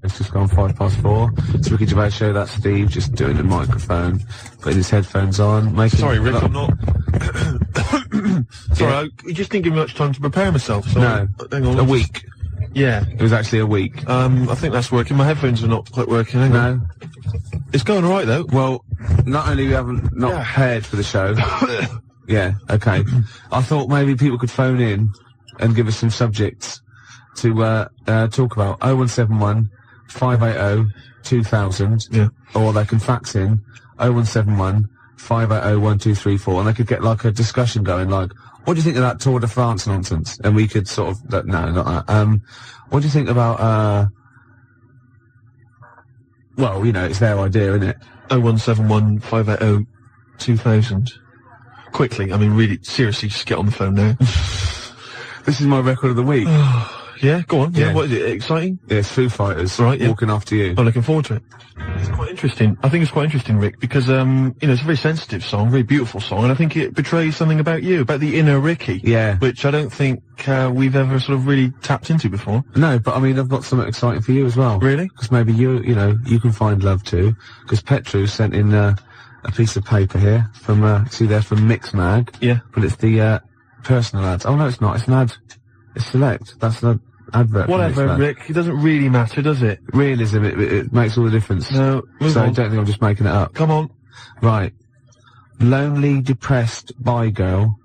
It's just gone 4:05. It's Ricky Gervais show. That's Steve just doing the microphone, putting his headphones on, making... Sorry, Rick, I'm not... Sorry, Yeah. you just didn't give me much time to prepare myself, so... No, hang on, a week. Yeah. It was actually a week. I think that's working. My headphones are not quite working. Hang on. No. It's going alright, though. Well, not only we haven't not prepared for the show... Yeah, okay. I thought maybe people could phone in and give us some subjects to talk about. 0171 580 2000. Yeah. Or they can fax in 0171 580 1234, and they could get like a discussion going, like, what do you think of that Tour de France nonsense? And we could sort of, no, not that. What do you think about, well, you know, it's their idea, isn't it? 0171 580 2000. Quickly, I mean, really, seriously, just get on the phone now. This is my record of the week. Yeah, go on. Yeah. What is it? Exciting? Yeah, it's Foo Fighters. Right, yeah. Walking After You. I'm looking forward to it. It's quite interesting. I think it's quite interesting, Rick, because, you know, it's a very sensitive song, very beautiful song, and I think it betrays something about you, about the inner Ricky. Yeah. Which I don't think, we've ever sort of really tapped into before. No, but I mean, I've got something exciting for you as well. Really? Because maybe you know, you can find love too. Because Petru sent in, a piece of paper here from, see there, from Mix Mag. Yeah. But it's the, personal ads. Oh no, it's not. It's an ad. It's Select. That's the advert. Whatever, Rick. It doesn't really matter, does it? Realism, it makes all the difference. No, move so on. I don't think I'm just making it up. Come on. Right. Lonely, depressed bi girl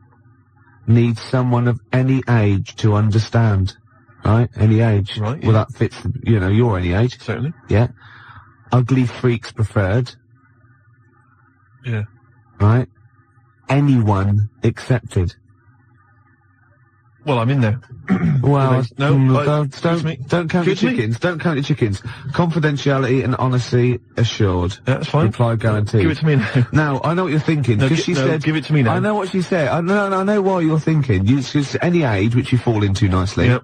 needs someone of any age to understand. Right? Any age. Right, yeah. Well, that fits, you know, your any age. Certainly. Yeah. Ugly freaks preferred. Yeah. Right? Anyone accepted. Well, I'm in there. Well, No, don't count your chickens. Don't count your chickens. Confidentiality and honesty assured. Yeah, that's fine. Reply guaranteed. Give it to me now. Now, I know what you're thinking, No, because she said... give it to me now. I know what she said. I know why you're thinking. She's any age, which you fall into nicely. Yep.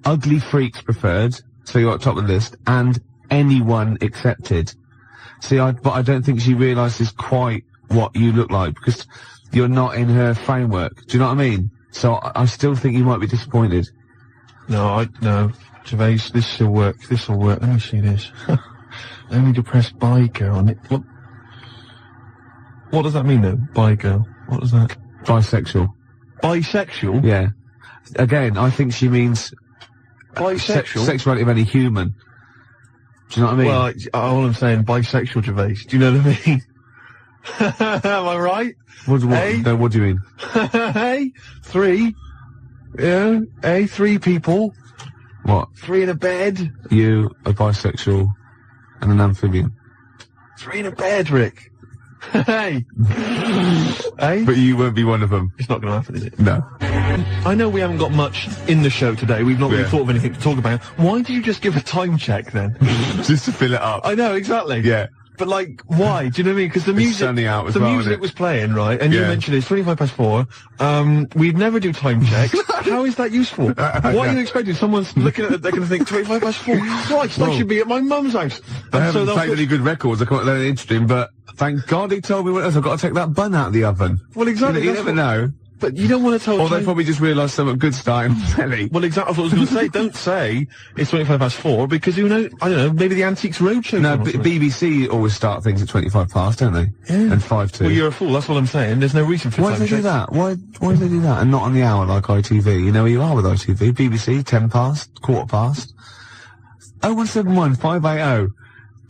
Ugly freaks preferred, so you're at top of the list, and anyone accepted. See, but I don't think she realises quite what you look like, because you're not in her framework. Do you know what I mean? So I still think you might be disappointed. No, Gervais, this will work. This will work. Let me see this. Only depressed bi girl. What does that mean, though? Bi girl. What is that? Bisexual. Bisexual? Yeah. Again, I think she means... Bisexual? Sexuality of any human. Do you know what I mean? Well, all I'm saying, bisexual, Gervais. Do you know what I mean? Am I right? What do you mean? Hey, three. Yeah, hey, three people. What? Three in a bed. You, a bisexual, and an amphibian. Three in a bed, Rick. Hey. Hey? But you won't be one of them. It's not going to happen, is it? No. I know we haven't got much in the show today. We've not really Yeah. thought of anything to talk about. Why did you just give a time check, then? Just to fill it up. I know, exactly. Yeah. But, like, why? Do you know what I mean? Because the music... sunny out as the well, music isn't it? was playing, right? And you Yeah. mentioned it's 4:25. We'd never do time checks. How is that useful? What are you expecting? Someone's looking at it, they're going to think 4:25. Christ, I should be at my mum's house. They And haven't they'll played put- any good records. I can't let it interesting, but thank God he told me what else. I've got to take that bun out of the oven. Well, exactly. You that's never know. But you don't want to tell... Or they probably just realised something good starting on telly. Well, exactly. That's what I was going to say. Don't say it's 4:25, because who knows? I don't know. Maybe the Antiques Roadshow. No, BBC always start things at 25 past, don't they? Yeah. And 5 to. Well, you're a fool. That's what I'm saying. There's no reason for Why do time they do checks. that? Why do they do that? And not on the hour like ITV? You know where you are with ITV. BBC, 10 past, quarter past. 0171 580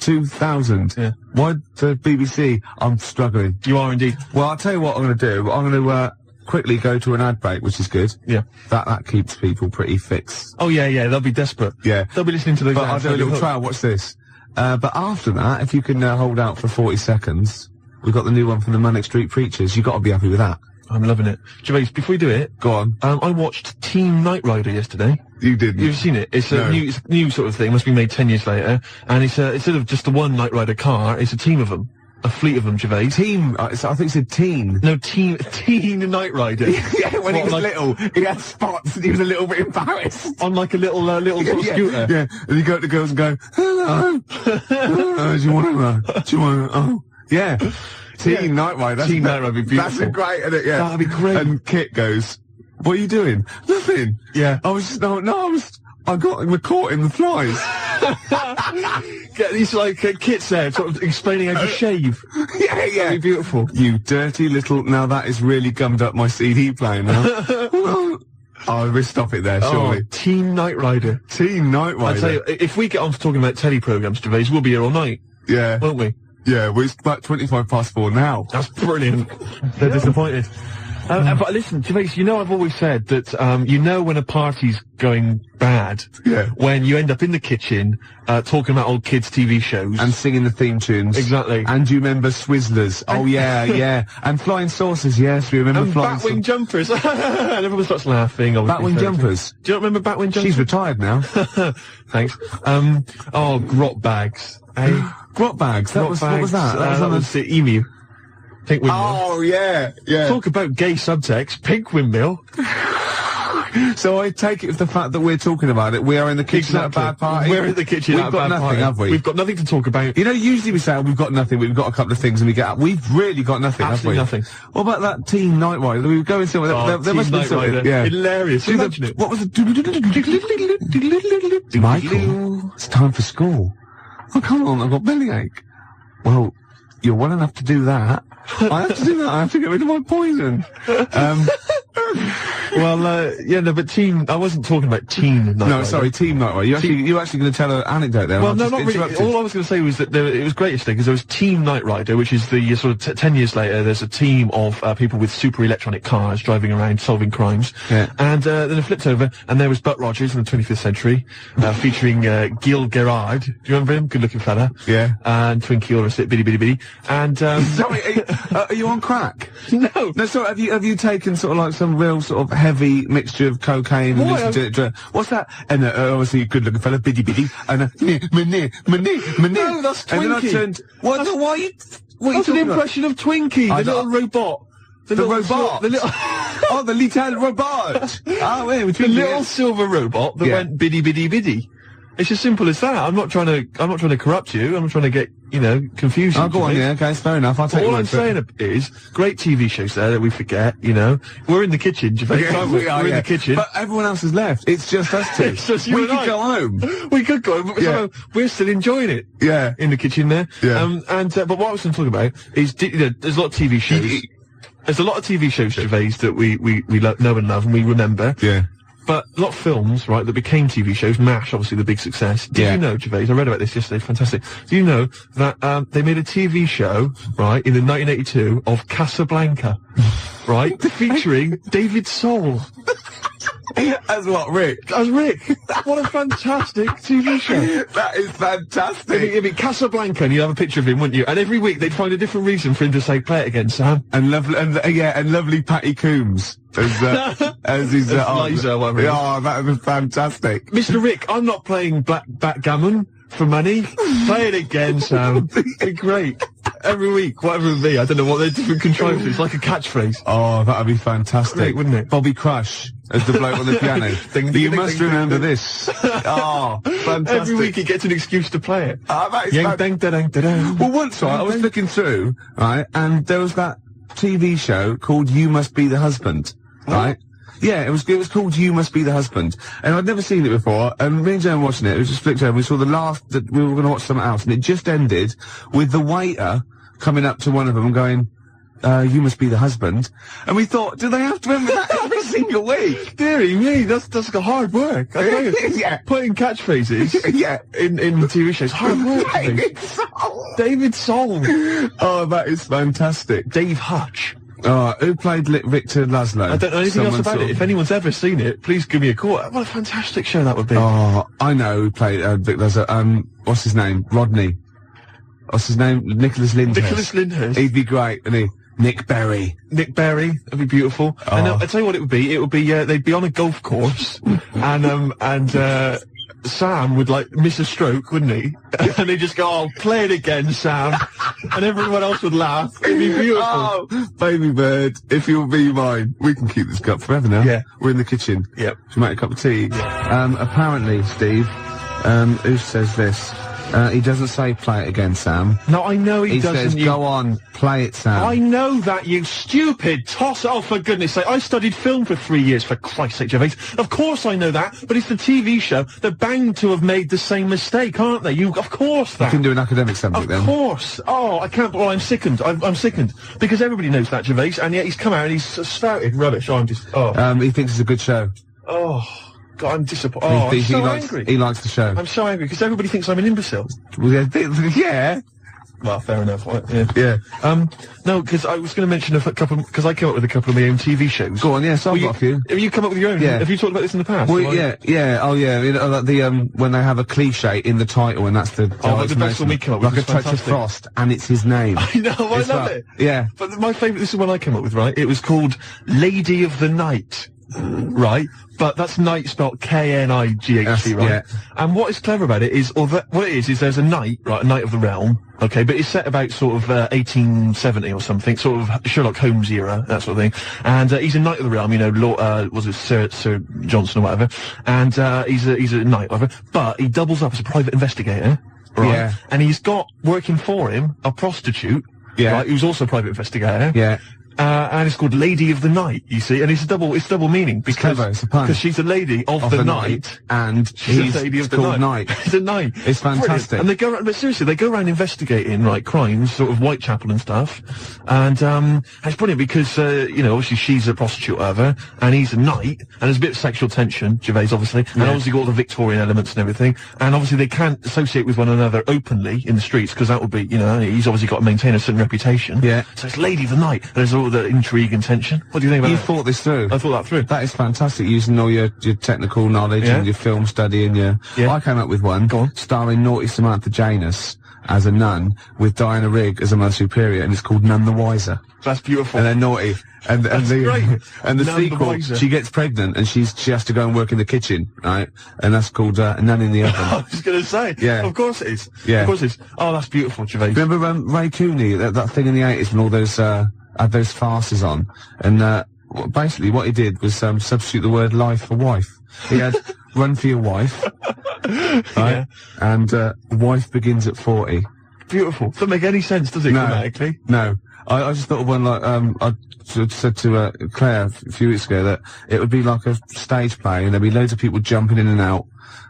2000. Yeah. Why the BBC? I'm struggling. You are indeed. Well, I'll tell you what I'm going to do. I'm going to quickly go to an ad break, which is good. Yeah. That keeps people pretty fixed. Oh, yeah, they'll be desperate. Yeah. They'll be listening to those But I'll ads. do a little trial. Watch this. But after that, if you can hold out for 40 seconds, we've got the new one from the Manic Street Preachers. You've got to be happy with that. I'm loving it. Gervais, before we do it... Go on. I watched Team Knight Rider yesterday. You didn't. You've seen it. It's a new sort of thing. Must be made 10 years later. And it's instead of just the one Knight Rider car, it's a team of them. A fleet of them, Gervais. Team, I think it said teen. No, teen Knight Rider. Yeah, when he was like, little, he had spots and he was a little bit embarrassed. on like a little sort of scooter. Yeah, and you go to the girls and go, hello, do you want to, oh, yeah. Teen Night Rider. Teen Night Rider would be beautiful. That's a great, isn't it? Yeah. That'd be great. And Kit goes, what are you doing? Nothing. Yeah. I was just, we're caught in the flies. Get these, like, kits there, sort of explaining how to shave. Yeah. That'd be beautiful. You dirty little... Now that is really gummed up my CD player now. Oh, we'll stop it there, surely. Oh, Team Knight Rider. Team Knight Rider. I tell you, if we get on to talking about telly programmes, Gervais, we'll be here all night. Yeah. Won't we? Yeah, well, it's about 4:25 now. That's brilliant. They're disappointed. But listen, Gervais, you know I've always said that, you know when a party's going bad, when you end up in the kitchen, talking about old kids' TV shows. And singing the theme tunes. Exactly. And you remember Swizzlers. Oh, yeah. And Flying Saucers, yes, we remember Flying Saucers. And Batwing Jumpers. And everyone starts laughing. Batwing Jumpers. Do you not remember Batwing Jumpers? She's retired now. Thanks. Grot Bags. Grot Bags? What was that? That was the Emu. Pink Windmill. Oh, yeah. Talk about gay subtext. Pink Windmill. So I take it with the fact that we're talking about it, we are in the kitchen at a bad party. We're in the kitchen at a bad party. We've got nothing, have we? We've got nothing to talk about. You know, usually we say, we've got nothing, we've got a couple of things and we get up. We've really got nothing, Absolutely have we? nothing. What about that Team Night Rider? We were going to... there must be something. Yeah. Hilarious. Imagine it. What was it? Michael, it's time for school. Oh, come on, I've got bellyache. Well, you're well enough to do that. I have to do that. I have to get rid of my poison. But I wasn't talking about Teen Night Rider. No, sorry, Team Night Rider. You're actually going to tell an anecdote there. Well, no, not really. All I was going to say was that it was great yesterday because there was Team Night Rider, which is the sort of 10 years later, there's a team of people with super electronic cars driving around solving crimes. Yeah. And then it flipped over, and there was Buck Rogers in the 25th century, featuring Gil Gerard. Do you remember him? Good-looking fella. Yeah. And Twinkie, all the rest of it, bitty. And sorry, are you on crack? No. No, sorry, have you taken sort of like some real sort of heavy mixture of cocaine and what's that? And obviously a good looking fella, bitty, and no, that's Twinkie. And then I turned, what are you That's an impression of Twinkie, the little robot. The robot? The little... Oh, the little robot! The little silver robot that went biddy. It's as simple as that. I'm not trying to corrupt you. I'm not trying to get, confuse you. Oh, go on, yeah, okay, it's fair enough. I'll take all I'm saying is, great TV shows there that we forget, We're in the kitchen, Gervais, aren't we? We're in the kitchen. But everyone else has left. It's just us two. It's just you we and could I. go home. We could go home, but somehow we're still enjoying it. Yeah. In the kitchen there. Yeah. But what I was going to talk about is, there's a lot of TV shows. There's a lot of TV shows, Gervais, that we know and love and we remember. Yeah. But a lot of films, right, that became TV shows, MASH, obviously the big success. Did you know, Gervais, I read about this yesterday, fantastic. Do you know that, they made a TV show, right, in the 1982 of Casablanca, right, featuring David Soul. As what, Rick? As Rick. What a fantastic TV show. That is fantastic. It'd be Casablanca and you'd have a picture of him, wouldn't you? And every week they'd find a different reason for him to say, play it again, Sam. And lovely Patty Coombs. As his, Liza, whatever it is. Oh, that was fantastic. Mr. Rick, I'm not playing backgammon for money. Play it again, Sam. It'd be great. Every week, whatever it would be. I don't know what they're different contrivances. It's like a catchphrase. Oh, that'd be fantastic. Great, wouldn't it? Bobby Crush as the bloke on the piano. You must remember this. Oh, fantastic. Every week he gets an excuse to play it. That is Well, once, right, I was looking through, right, and there was that TV show called You Must Be the Husband, right? Yeah, it was called You Must Be the Husband. And I'd never seen it before, and me and Joan watching it, we just flicked over, we saw that we were going to watch something else, and it just ended with the waiter coming up to one of them and going, you must be the husband. And we thought, do they have to remember that every single week? Deary me, that's like hard work. I tell you, putting catchphrases in TV shows, hard work. David Soul. Oh, that is fantastic. Dave Hutch. Who played Victor Laszlo? I don't know anything else about it. If anyone's ever seen it, please give me a call. What a fantastic show that would be. Oh, I know who played Victor Laszlo. What's his name? Rodney. What's his name? Nicholas Lyndhurst. He'd be great, wouldn't he? Nick Berry. That'd be beautiful. Oh. And I'll tell you what it would be. They'd be on a golf course, and Sam would miss a stroke, wouldn't he? And they'd just go, "Oh, play it again, Sam," and everyone else would laugh. It'd be beautiful. Oh, baby bird, if you'll be mine, we can keep this cup forever now. Yeah, we're in the kitchen. Yep. Should we make a cup of tea? Yeah. Apparently, Steve, who says this? He doesn't say play it again, Sam. No, I know he doesn't. He says, go on, play it, Sam. I know that, you stupid toss. Oh, for goodness sake. I studied film for 3 years, for Christ's sake, Gervais. Of course I know that, but it's the TV show. They're bound to have made the same mistake, aren't they? Of course that. You can do an academic subject then. Of course. Oh, I can't, well, I'm sickened. I'm sickened. Because everybody knows that, Gervais, and yet he's come out and he's spouted rubbish. Oh, I'm just, he thinks it's a good show. Oh. God, I'm disappointed. Oh, I'm so angry. He likes the show. I'm so angry because everybody thinks I'm an imbecile. Well, yeah. Well, fair enough. Yeah. No, because I was going to mention a couple, because I came up with a couple of my own TV shows. Go on, yes, I've got a few. Have you come up with your own? Yeah. Have you talked about this in the past? Well, yeah. Oh, yeah. You know, like when they have a cliche in the title, and that's the the best one we came up with. Like a touch of frost, and it's his name. I know, I love it. Yeah. But my favourite, this is one I came up with, right? It was called Lady of the Night. Right, but that's night spelled K-N-I-G-H-T, right? Yeah. And what is clever about it is, what it is there's a knight, right, a knight of the realm, okay, but it's set about sort of 1870 or something, sort of Sherlock Holmes era, that sort of thing. And he's a knight of the realm, you know, was it Sir Johnson or whatever? And he's a knight, whatever. But he doubles up as a private investigator, right? Yeah. And he's got working for him a prostitute, right, who's also a private investigator. Yeah. And it's called Lady of the Night, you see, and it's double meaning because it's a pun. She's a lady of the night, and she's a lady of the night. It's a night. It's fantastic. And they go around, but seriously, they go around investigating like crimes, sort of Whitechapel and stuff, and it's brilliant because you know, obviously she's a prostitute, whatever, and he's a knight, and there's a bit of sexual tension, Gervais obviously, and obviously got all the Victorian elements and everything, and obviously they can't associate with one another openly in the streets because that would be, you know, he's obviously got to maintain a certain reputation. Yeah. So it's Lady of the Night. There's all the intrigue and tension. What do you think about that? You thought this through. I thought that through. That is fantastic, using all your technical knowledge and your film study and your... Yeah. I came up with one, starring naughty Samantha Janus as a nun, with Diana Rigg as a Mother Superior, and it's called None the Wiser. That's beautiful. And they're naughty. And great. And the sequel, she gets pregnant and she has to go and work in the kitchen, right? And that's called Nun in the Oven. I was going to say. Yeah. Of course it is. Yeah. Of course it is. Oh, that's beautiful, Gervais. Remember Ray Cooney, that thing in the 80s when all those had those farces on, and basically what he did was substitute the word life for wife. He had Run for Your Wife, right? And wife begins at 40. Beautiful. Doesn't make any sense, does it, grammatically? No. I just thought of one like, I said to Claire a few weeks ago that it would be like a stage play and there'd be loads of people jumping in and out,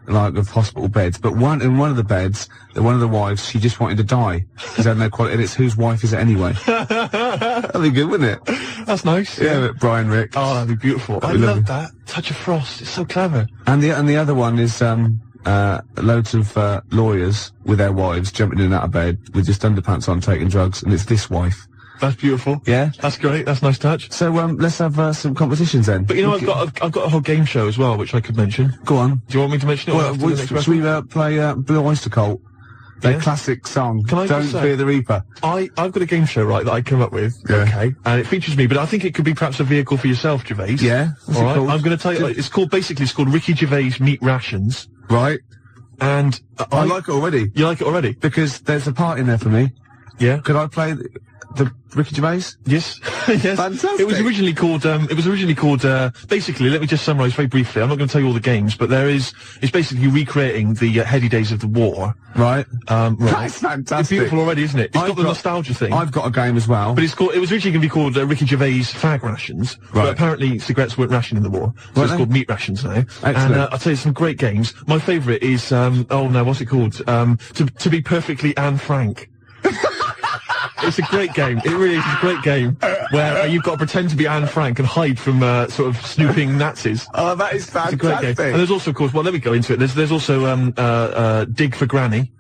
like, of hospital beds. But in one of the beds, one of the wives, she just wanted to die. Because had no quality, and it's whose wife is it anyway? That'd be good, wouldn't it? That's nice. Yeah, Brian Rick. Oh, that'd be beautiful. I love that. Touch of Frost. It's so clever. And the other one is, loads of lawyers with their wives jumping in and out of bed with just underpants on taking drugs, and it's This Wife. That's beautiful. Yeah? That's great. That's a nice touch. So, let's have some competitions then. But you know, I've got a whole game show as well, which I could mention. Go on. Do you want me to mention it? Well, should we play Blue Oyster Cult? Their classic song, Don't Fear the Reaper. I've got a game show, right, that I came up with, okay, and it features me, but I think it could be perhaps a vehicle for yourself, Gervais. Yeah? All right, I'm going to tell you, it's called Ricky Gervais Meat Rations. Right. And I like it already. You like it already? Because there's a part in there for me. Yeah. Could I play the Ricky Gervais? Yes. Yes. Fantastic. It was originally called, basically, let me just summarise very briefly. I'm not going to tell you all the games, but it's basically recreating the heady days of the war. Right. Right. That's fantastic. It's beautiful already, isn't it? It's got the nostalgia thing. I've got a game as well. But it was originally going to be called Ricky Gervais Fag Rations. Right. But apparently cigarettes weren't rationed in the war. So it's called Meat Rations now. Excellent. And I'll tell you some great games. My favourite is, what's it called? To be perfectly Anne Frank. It's a great game. It really is a great game where you've got to pretend to be Anne Frank and hide from sort of snooping Nazis. Oh, that is fantastic. It's a great game. And there's also, of course, let me go into it. There's also Dig for Granny.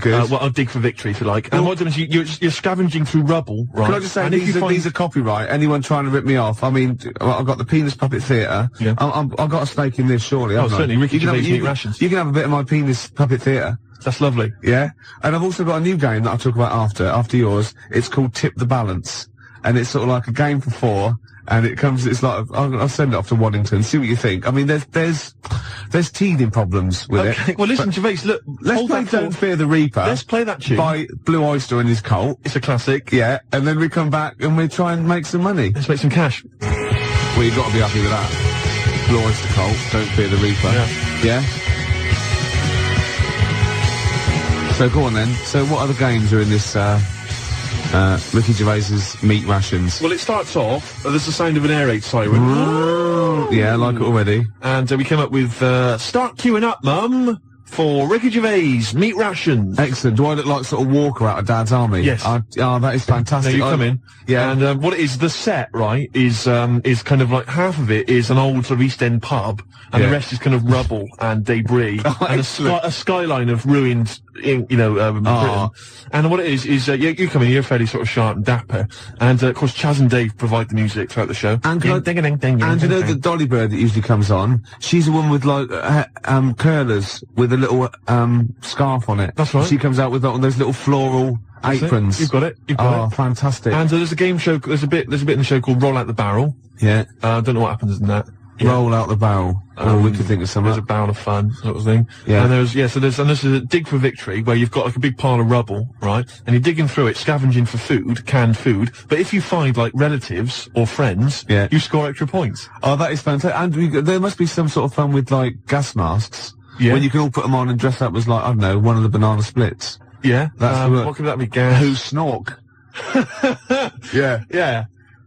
I'll dig for victory, if you like. And what happens, you're scavenging through rubble, right? Can I just say, these are copyright. Anyone trying to rip me off? I mean, I've got the Penis Puppet Theatre. Yeah. I've got a stake in this, surely, haven't I? Certainly. Ricky Gervais Meat Rations. You can have a bit of my Penis Puppet Theatre. That's lovely. Yeah. And I've also got a new game that I'll talk about after yours. It's called Tip the Balance. And it's sort of like a game for 4. And it's like, I'll send it off to Waddington, see what you think. I mean, there's teething problems with it. Well, listen, Gervais, look, let's play Don't Fear the Reaper. Let's play that tune. By Blue Oyster and his cult. It's a classic. Yeah, and then we come back and we try and make some money. Let's make some cash. Well, you've got to be happy with that. Blue Oyster cult, Don't Fear the Reaper. Yeah? So go on then. So what other games are in this, Ricky Gervais's meat rations? Well, it starts off, there's the sound of an air raid siren. Yeah, I like it already. And we came up with, start queuing up, Mum, for Ricky Gervais meat rations. Excellent. Do I look like sort of Walker out of Dad's Army? Yes. Oh, that is fantastic. Now you come in. Yeah. And what it is, the set, right, is kind of like half of it is an old sort of East End pub, and the rest is kind of rubble and debris, and a skyline of ruined, Britain. And what it is you come in, you're fairly sort of sharp and dapper, and of course Chaz and Dave provide the music throughout the show. And you know the Dolly Bird that usually comes on? She's a woman with like curlers with a little scarf on it. That's right. She comes out with those little floral aprons. You've got it. You've got it. Fantastic. And there's a game show. There's a bit in the show called Roll Out the Barrel. Yeah. I don't know what happens in that. Roll out the barrel. We could think of something. There's a barrel of fun, sort of thing. Yeah. And there's a dig for victory where you've got like a big pile of rubble, right? And you're digging through it, scavenging for food, canned food. But if you find like relatives or friends, you score extra points. Oh, that is fantastic. And there must be some sort of fun with like gas masks. Yeah. When you can all put them on and dress up as like, I don't know, one of the banana splits. Yeah. What could that be? Gas? Who's Snork? Yeah. Yeah.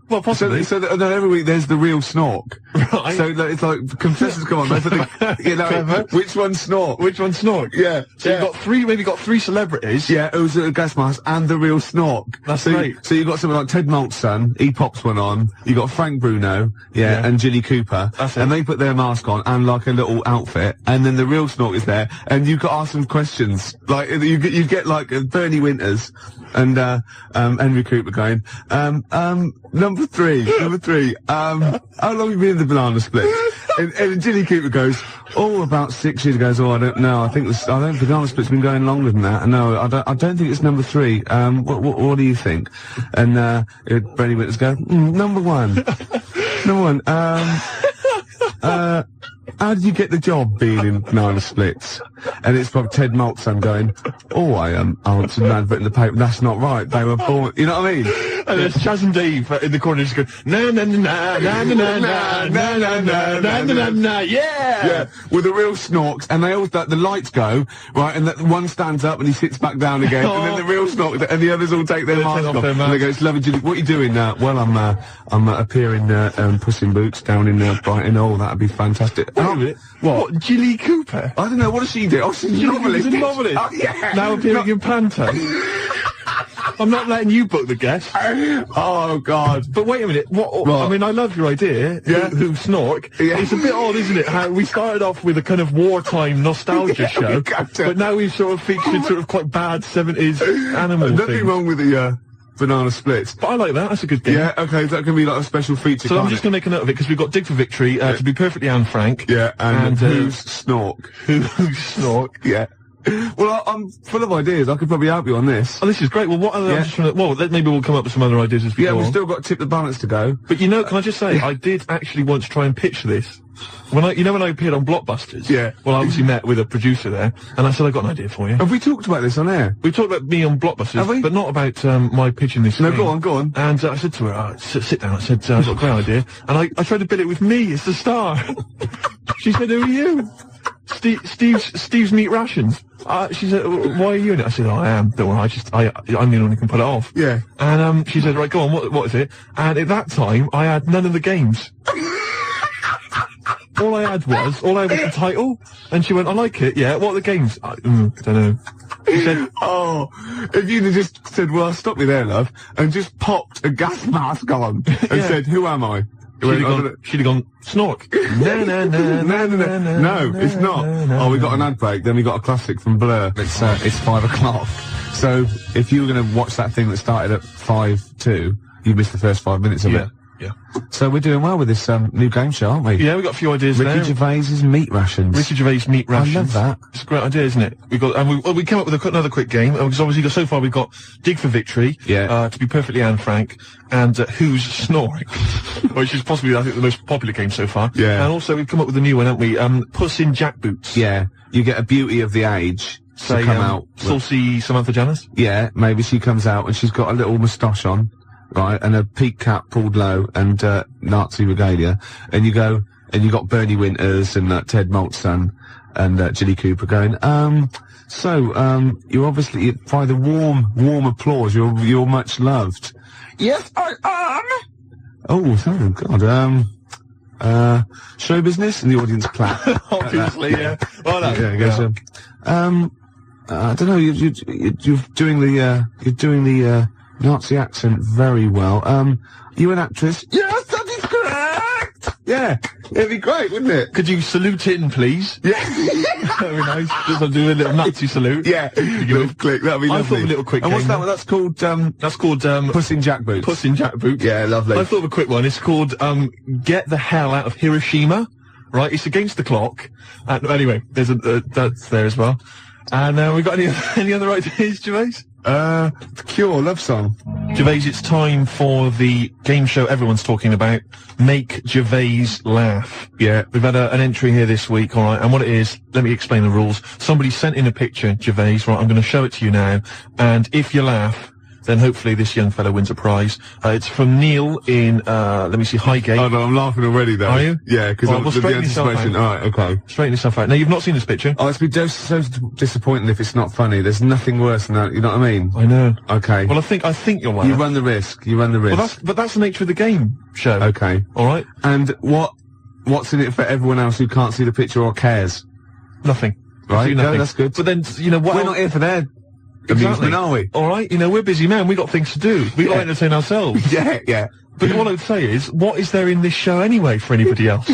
Well, possibly. So every week there's the real Snork. Right. So it's like, contestants come on, which one's Snork? Which one's Snork? Yeah. So you've got three celebrities. Yeah, who's a gas mask and the real Snork. That's great. So you've got someone like Ted Malt's son, he pops one on. You got Frank Bruno, and Jilly Cooper. That's it. And they put their mask on and like a little outfit. And then the real Snork is there. And you could ask them questions. Like, you get like Bernie Winters and Henry Cooper going, number three, how long have you been in the banana split? and Jilly Cooper goes, about 6 years ago. I don't know. I think banana split's been going longer than that. No, I don't think it's number 3. What do you think? And Bernie Winters go, number 1. Number 1. How did you get the job being in banana splits? And it's from Ted Malt's son going, I answered an advert in the paper. That's not right. They were born. You know what I mean? And there's Chaz and Dave in the corner just going, na na na na na na na na na na na na na na, yeah! Yeah, with the real Snorks, and they all, the lights go, right, and one stands up and he sits back down again, and then the real Snorks, and the others all take their mask off, and they go, it's lovely, Julie, what are you doing now? Well, I'm appearing, Puss in Boots down in, Brighton. Oh, that'd be fantastic. Wait a minute. What, Jilly Cooper? I don't know, what does she do? Oh, she's a novelist. She's a novelist. Oh, yeah. Now appearing in Panto. I'm not letting you book the guest. Oh, God. But wait a minute. What? I mean, I love your idea. Yeah. Who Snork. Yeah. It's a bit odd, isn't it? How we started off with a kind of wartime nostalgia show, but now we've sort of featured sort of quite bad 70s animal Nothing things. wrong with the, banana splits. But I like that. That's a good game. Yeah, okay, that can be like a special feature. So I'm just going to make a note of it because we've got Dig for Victory, to be perfectly Anne Frank. Yeah, and who's Snork? Who's Snork? Yeah. Well, I'm full of ideas. I could probably help you on this. Oh, this is great. Well, what other? Yeah. Maybe we'll come up with some other ideas as we go Yeah, we've on. still got Tip the Balance to go. But can I just say, I did actually once try and pitch this. When I appeared on Blockbusters. Yeah. Well, I obviously met with a producer there, and I said, I've got an idea for you. Have we talked about this on air? We talked about me on Blockbusters, Have we? but not about my pitching this. No, thing. go on. And I said to her, sit down. I said, I've got a great idea, and I tried to bill it with me as the star. She said, who are you? Steve's Meat Rations. She said, why are you in it? I said, I am. Don't worry, I'm the one who can put it off. Yeah. And she said, right, go on, what is it? And at that time, I had none of the games. All I had was the title, and she went, I like it, yeah, what are the games? I don't know. She said, if you'd have just said, well, stop me there, love, and just popped a gas mask on, and said, who am I? She'd have gone, Snork. No, it's not. We got an ad break, then we got a classic from Blur. It's 5 o'clock. So, if you were going to watch that thing that started at 5:02, you missed the first 5 minutes of it. Yeah. So we're doing well with this new game show, aren't we? Yeah, we've got a few ideas there. Ricky Gervais's meat rations. Ricky Gervais meat rations. I love that. It's a great idea, isn't it? We came up with another quick game, because obviously so far we've got Dig for Victory, to be perfectly Anne Frank, and Who's Snoring, which is possibly, I think, the most popular game so far. Yeah. And also we've come up with a new one, haven't we? Puss in Jackboots. Yeah. You get a beauty of the age to come out. Saucy Samantha Janice? Yeah, maybe she comes out and she's got a little moustache on. Right, and a peak cap pulled low and Nazi regalia, and you got Bernie Winters and Ted Malt's son and Jilly Cooper going, So, you're obviously, by the warm applause, you're much loved. Yes, I am! Oh God, show business, and the audience clap. Obviously, yeah. Well done. Yeah, I guess, I don't know, you're doing the Nazi accent very well. You an actress? Yes, that is correct! Yeah, it'd be great, wouldn't it? Could you salute in, please? Yeah. Very nice. Just do a little Nazi salute. Yeah, little click, that'd be lovely. I thought of a little quick And what's game. that one? That's called, Puss in Jack Boots. Puss in Jack Boots. Yeah, lovely. I thought of a quick one. It's called, Get the Hell Out of Hiroshima. Right? It's against the clock. Anyway, there's that's there as well. And, we got any other ideas, Gervais? The Cure, love song. Gervais, it's time for the game show everyone's talking about. Make Gervais laugh. Yeah. We've had an entry here this week, alright, and what it is, let me explain the rules. Somebody sent in a picture, Gervais, right, I'm gonna show it to you now, and if you laugh, then hopefully this young fellow wins a prize. It's from Neil in, let me see, Highgate. Oh no, I'm laughing already though. Are you? Yeah, because Well, straighten yourself out. Alright, okay. Straighten yourself out. Now, you've not seen this picture. Oh, it's been so disappointing if it's not funny. There's nothing worse than that, you know what I mean? I know. Okay. Well, I think you'll laugh. You run the risk, Well, that's the nature of the game show. Okay. Alright? And what's in it for everyone else who can't see the picture or cares? Nothing. Right, Absolutely no, nothing. that's good. But then, you know what? We're not here for their amusement, are we? Alright, you know, we're busy men, we got things to do. We got to entertain ourselves. Yeah. But what I would say is, what is there in this show anyway for anybody else?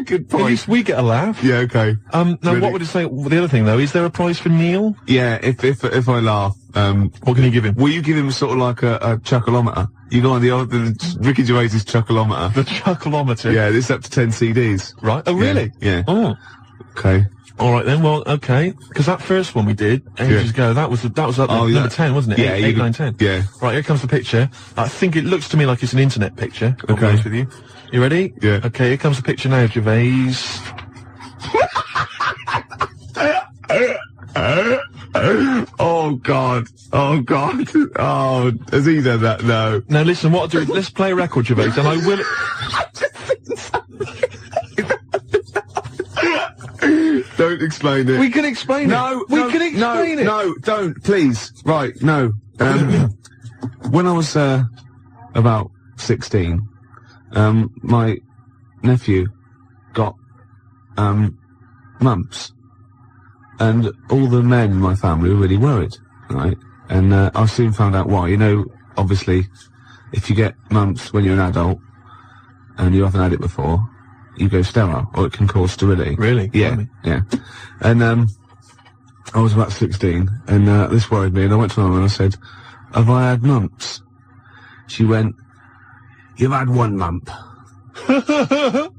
Good At point. least we get a laugh. Yeah, okay. Now Really? what would it say, the other thing though, is there a prize for Neil? Yeah, if I laugh, What can you give him? will you give him sort of like a chuckleometer? You go on the Ricky Gervais's chuckleometer. The chuckleometer. Yeah, it's up to 10 CDs. Right, oh really? Yeah. Oh. Okay. Alright then, well, okay. Because that first one we did, ages ago, that was up number 10, wasn't it? Yeah, 8, 9, 10. Yeah. Right, here comes the picture. I think it looks to me like it's an internet picture. I'll be honest with you. You ready? Yeah. Okay, here comes the picture now, Gervais. Oh God. Oh, has he done that? No. Now listen, what I'll do is, let's play a record, Gervais, and I will... Don't explain it. We can explain it. We can explain it. No, don't, please. Right, no. When I was, about 16, my nephew got, mumps. And all the men in my family were really worried, right? And, I soon found out why. You know, obviously, if you get mumps when you're an adult, and you haven't had it before, you go sterile, or it can cause sterility. Really? Yeah, yeah. And, I was about 16, and, this worried me, and I went to my mum and I said, have I had mumps? She went, you've had one mump.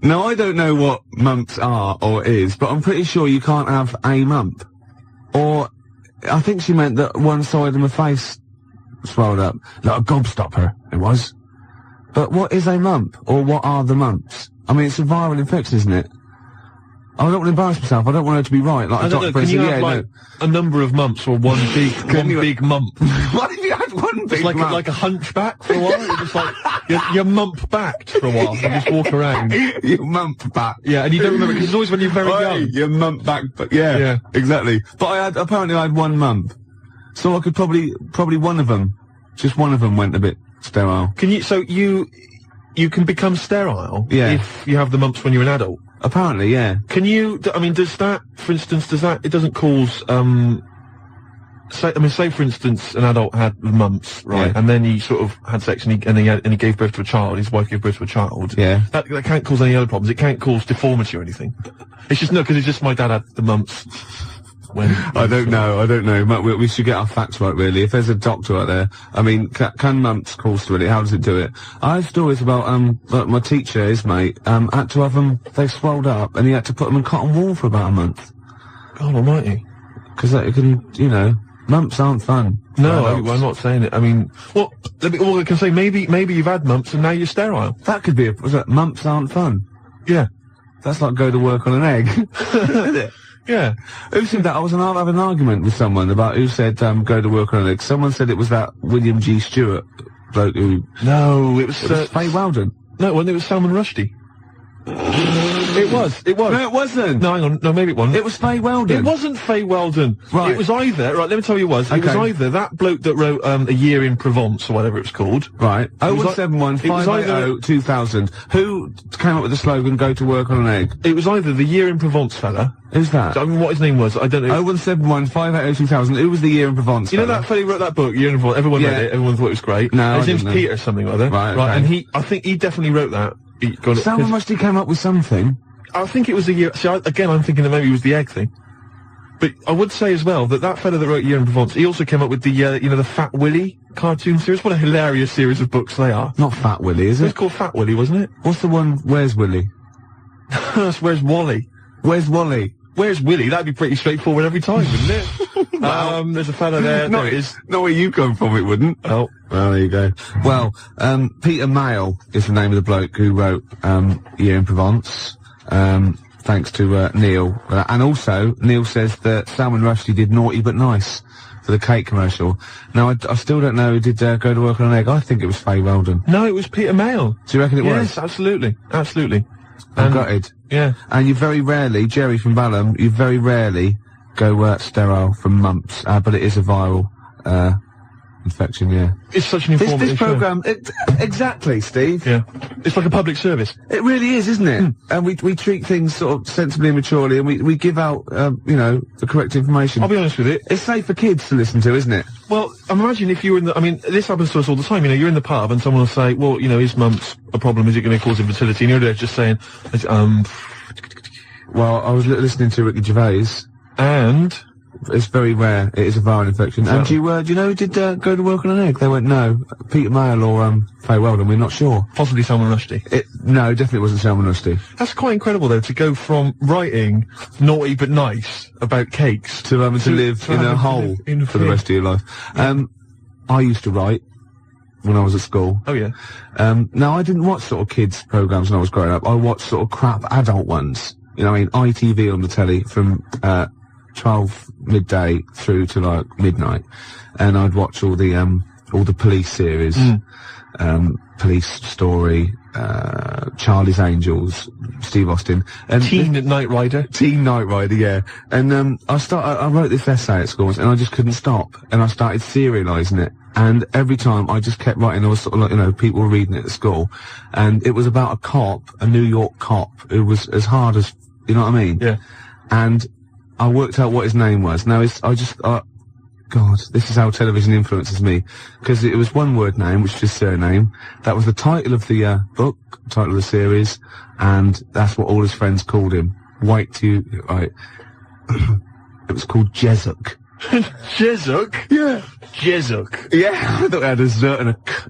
Now, I don't know what mumps are or is, but I'm pretty sure you can't have a mump. Or, I think she meant that one side of my face swelled up. Like a gobstopper, it was. But what is a mump? Or what are the mumps? I mean, it's a viral infection, isn't it? I don't want to embarrass myself. I don't want her to be right. Like I don't know, can you have, a number of mumps or one big mump? What if you had one big It's like mump? like a hunchback for a while? You're just like, you're mump-backed for a while and just walk around. You mump back. Yeah, and you don't remember, because it's always when you're very young. You mump back, but yeah, exactly. But apparently I had one mump. So I could probably one of them, just one of them went a bit sterile. Can you, so you can become sterile if you have the mumps when you're an adult? Apparently, yeah. Can you, I mean, does that, for instance, it doesn't cause, say for instance, an adult had mumps, right, and then he sort of had sex and he gave birth to a child, his wife gave birth to a child. Yeah. That can't cause any other problems. It can't cause deformity or anything. It's just, no, because it's just my dad had the mumps. I don't know. We should get our facts right, really. If there's a doctor out there, I mean, can mumps cause sterility? How does it do it? I have stories about, my teacher, his mate, had to have them, they swelled up, and he had to put them in cotton wool for about a month. God almighty. Because it can, you know, mumps aren't fun. No, I'm not saying it. I mean, well, I can say, maybe you've had mumps and now you're sterile. That could be mumps aren't fun. Yeah. That's like go to work on an egg. Isn't it? Yeah. Who said that? I was having an argument with someone about who said, go to work on an egg. Someone said it was that William G. Stewart bloke who... No, it was Faye Weldon. No, it was Salman Rushdie. It was. No, it wasn't. No, hang on. No, maybe it wasn't. It was Faye Weldon. It wasn't Faye Weldon. Right. It was either, right, let me tell you what it was. It was either that bloke that wrote, A Year in Provence, or whatever it was called. Right. It was 0171 580 2000. Who came up with the slogan, go to work on an egg? It was either the Year in Provence fella. Who's that? I mean, what his name was, I don't know. 0171 580 2000. Who was the Year in Provence? You know that fella who wrote that book, Year in Provence? Everyone read it, everyone thought it was great. No, his name's Peter or something or other. Right, and I think he definitely wrote that. Someone must have come up with something. I think it was the year. See, again, I'm thinking that maybe it was the egg thing. But I would say as well that fella that wrote Year in Provence, he also came up with the, the Fat Willy cartoon series. What a hilarious series of books they are. Not Fat Willy, is it? It was called Fat Willy, wasn't it? What's the one, Where's Willy? That's Where's Wally? Where's Wally? Where's Willy? That'd be pretty straightforward every time, wouldn't it? Well, there's a fella there. There it is. Not where you come from, it wouldn't. Oh. Well, there you go. Well, Peter Mayle is the name of the bloke who wrote, Year in Provence. Thanks to, Neil. And also, Neil says that Salman Rushdie did Naughty But Nice for the cake commercial. Now, I still don't know who did, go to work on an egg. I think it was Faye Weldon. No, it was Peter Mayle. Do you reckon it was? Yes, absolutely. Absolutely. I'm gutted. Yeah. And you very rarely, Jerry from Balham, you very rarely go sterile from mumps, but it is a viral infection, yeah. It's such an informative This programme, exactly, Steve. Yeah. It's like a public service. It really is, isn't it? And we treat things sort of sensibly and maturely, and we give out, the correct information. I'll be honest with it. It's safe for kids to listen to, isn't it? Well, imagine if you were in the, I mean, this happens to us all the time, you're in the pub and someone will say, well, is mumps a problem? Is it going to cause infertility? And you're there just saying, Well, I was listening to Ricky Gervais. And? It's very rare. It is a viral infection. Exactly. And do you know who did go to work on an egg? They went, no. Peter Mayle or Faye Weldon, we're not sure. Possibly Salman Rushdie. No, definitely wasn't Salman Rushdie. That's quite incredible, though, to go from writing Naughty But Nice about cakes to live in a hole for the rest of your life. Yeah. I used to write when I was at school. Oh, yeah. Now, I didn't watch sort of kids' programmes when I was growing up. I watched sort of crap adult ones. ITV on the telly from 12 midday through to like midnight, and I'd watch all the police series, Police Story, Charlie's Angels, Steve Austin, and Teen Knight Rider, yeah. And I wrote this essay at school, and I just couldn't stop, and I started serialising it. And every time I just kept writing, I was sort of like, people were reading it at school, and it was about a New York cop, who was as hard as, you know what I mean? Yeah. And I worked out what his name was. Now, God, this is how television influences me. Because it was one word name, which is his surname. That was the title of the book, title of the series, and that's what all his friends called him. Right. It was called Jezuk. Jezuk? Yeah. Jezuk. Yeah, I thought it had a Z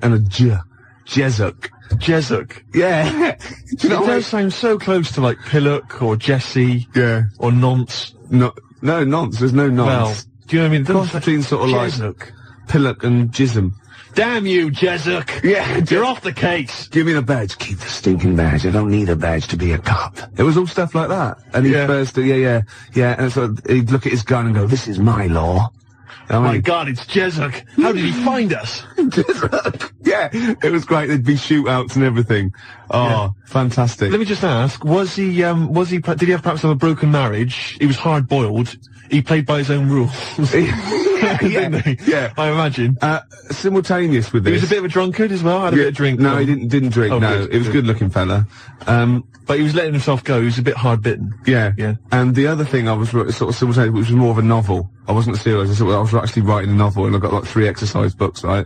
and a J. Jezuk. Jezuk. Yeah. It does sound so close to like Pillock or Jesse. Yeah. Or Nonce. No, nonce. There's no nonce. Well, do you know what I mean? Cross between sort of Jezuk. like Pillock and Jism. Damn you, Jezuk! Yeah, you're off the case. Give me the badge. Keep the stinking badge. I don't need a badge to be a cop. It was all stuff like that. And he first, yeah. And so he'd look at his gun and go, "This is my law." My God, it's Jezuk. How did he find us? Jezuk. Yeah, it was great. There'd be shootouts and everything. Oh, fantastic. Let me just ask, did he have perhaps have a broken marriage? He was hard-boiled. He played by his own rules. Didn't he? Yeah. I imagine. Simultaneous with this. He was a bit of a drunkard as well, had a bit of drink. No, he didn't drink, no. He was a good-looking fella. But he was letting himself go. He was a bit hard-bitten. Yeah. And the other thing I was sort of simultaneous, which was more of a novel. I wasn't serious. I was actually writing a novel, and I got like 3 exercise books, right?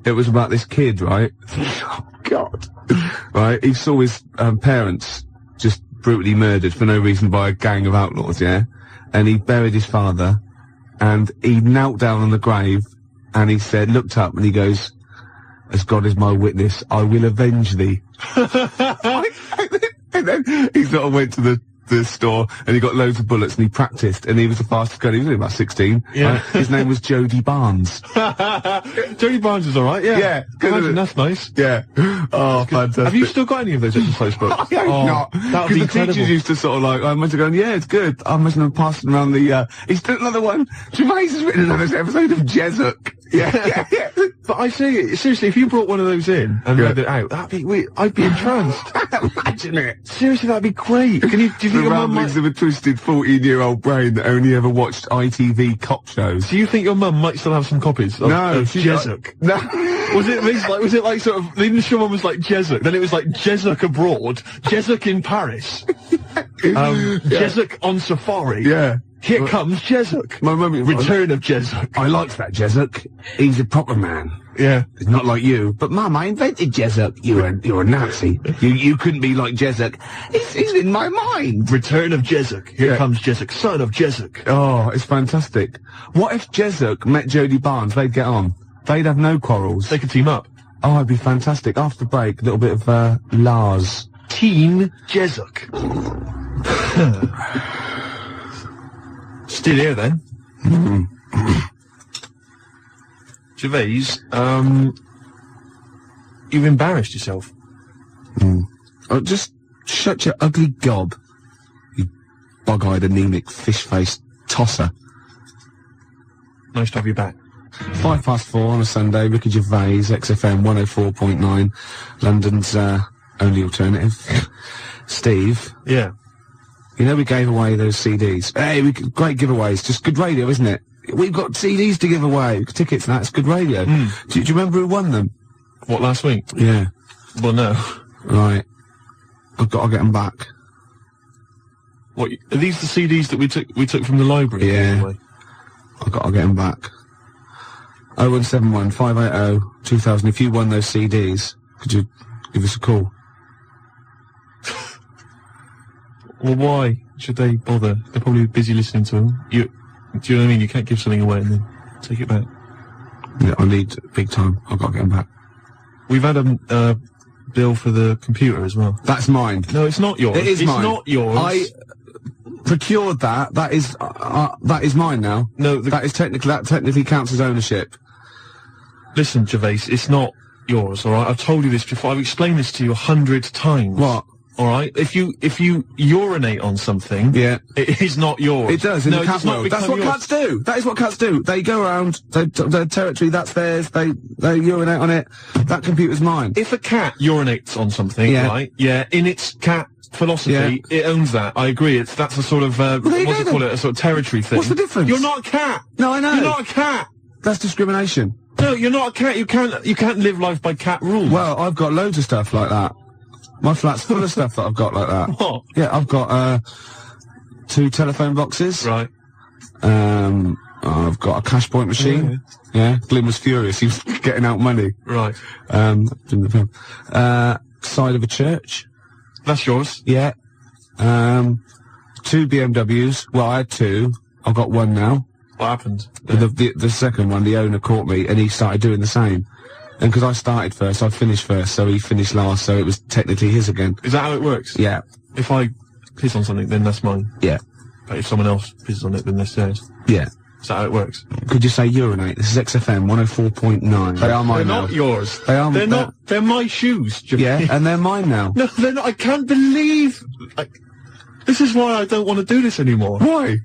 It was about this kid, right? Oh, God. Right? He saw his parents just brutally murdered for no reason by a gang of outlaws, yeah? And he buried his father, and he knelt down on the grave, and he looked up, and he goes, "As God is my witness, I will avenge thee." And then he sort of went to the store, and he got loads of bullets, and he practiced, and he was the fastest guy. He was only about 16. Yeah. His name was Jody Barnes. Jody Barnes is alright, yeah. Yeah. Imagine, that's nice. Yeah. Oh, fantastic. Have you still got any of those exercise books? I hope not. That would be the incredible. teachers used to sort of like, I imagine going, "Yeah, it's good." I imagine them passing around the, he's done another one. Gervais has written another episode of Jezuk. Yeah. But I say, seriously, if you brought one of those in and read it out, I'd be entranced. Imagine it. Seriously, that'd be great. Do you think The your mum ramblings might... of a twisted 14-year-old brain that only ever watched ITV cop shows. Do you think your mum might still have some copies of Jezuk? No. Was it like sort of, the initial one was like Jezuk, then it was like Jezuk abroad, Jezuk in Paris, Jezuk on safari. Yeah. Here comes Jezuk. My mum... Return of Jezuk. I like that Jezuk. He's a proper man. Yeah. He's not like you. But Mum, I invented Jezuk. You're a Nazi. You couldn't be like Jezuk. He's in my mind. Return of Jezuk. Here comes Jezuk, son of Jezuk. Oh, it's fantastic. What if Jezuk met Jodie Barnes? They'd get on. They'd have no quarrels. They could team up. Oh, it'd be fantastic. After the break, a little bit of, Lars. Teen Jezuk. Still here then. Gervais, you've embarrassed yourself. Oh, just shut your ugly gob. You bug-eyed, anemic, fish-faced tosser. Nice to have you back. 4:05 on a Sunday, Ricky Gervais, XFM 104.9, London's, only alternative. Steve. Yeah. You know we gave away those CDs. Hey, great giveaways. Just good radio, isn't it? We've got CDs to give away. Tickets and that. It's good radio. Do you remember who won them? What, last week? Yeah. Well, no. Right. I've got to get them back. What, are these the CDs that we took from the library? Yeah. Anyway? I've got to get them back. 0171 580 2000. If you won those CDs, could you give us a call? Well, why should they bother? They're probably busy listening to them. Do you know what I mean? You can't give something away and then take it back. Yeah, I need big time. I've got to get them back. We've had a bill for the computer as well. That's mine. No, it's not yours. It is mine. It's not yours. I procured that. That is mine now. No, that technically counts as ownership. Listen, Gervais, it's not yours, alright? I've told you this before. I've explained this to you 100 times. What? Alright? If you urinate on something, yeah, it is not yours. It does in the cat world. That's what cats do. That is what cats do. They go around their territory. That's theirs. They urinate on it. That computer's mine. If a cat urinates on something, right? Yeah, in its cat philosophy, it owns that. I agree. That's a sort of what's it called? A sort of territory thing. What's the difference? You're not a cat. No, I know. You're not a cat. That's discrimination. No, you're not a cat. You can't live life by cat rules. Well, I've got loads of stuff like that. My flat's full of stuff that I've got like that. What? Yeah, I've got 2 telephone boxes. Right. I've got a cash point machine. Yeah. Glyn was furious. He was getting out money. Right. Side of a church. That's yours. Yeah. 2 BMWs. Well, I had 2. I've got 1 now. What happened? The second one, the owner caught me, and he started doing the same. And because I started first, I finished first, so he finished last, so it was technically his again. Is that how it works? Yeah. If I piss on something, then that's mine. Yeah. But if someone else pisses on it, then that's theirs. Yeah. Is that how it works? Could you say urinate? This is XFM 104.9. They are mine now. They're not yours. They are. They're not. They're my shoes, Jimmy. Yeah, and they're mine now. No, they're not. I can't believe. This is why I don't want to do this anymore. Why?